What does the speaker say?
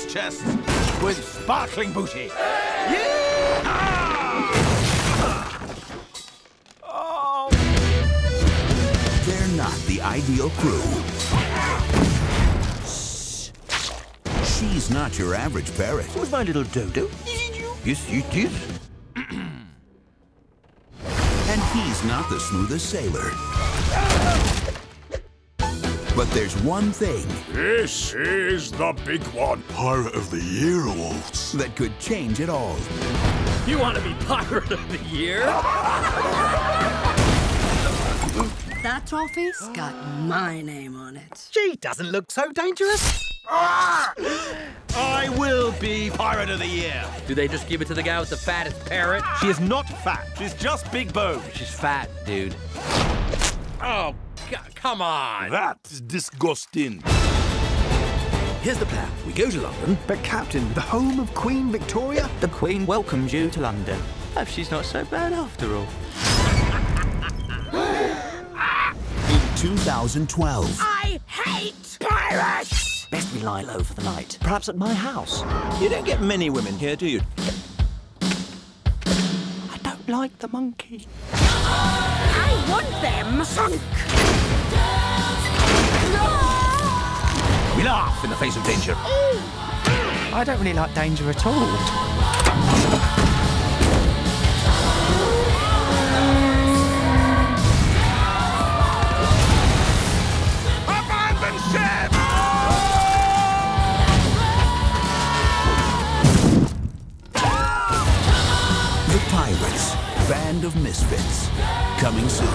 chests with sparkling booty. Oh. They're not the ideal crew. She's not your average parrot. Who's my little dodo? Yes, it is. And he's not the smoothest sailor. But there's one thing. This is the big one. Pirate of the Year awards. That could change it all. You want to be Pirate of the Year? That trophy's got my name on it. She doesn't look so dangerous. I will be Pirate of the Year. Do they just give it to the guy with the fattest parrot? She is not fat. She's just big boned. She's fat, dude. Oh, God, come on. That's disgusting. Here's the plan. We go to London. But, Captain, the home of Queen Victoria? The Queen welcomes you to London. Perhaps she's not so bad after all. In 2012. I hate pirates! Best we lie low for the night. Perhaps at my house. You don't get many women here, do you? I don't like the monkey. I want them sunk! We laugh in the face of danger. I don't really like danger at all. The Pirates, Band of Misfits. Coming soon.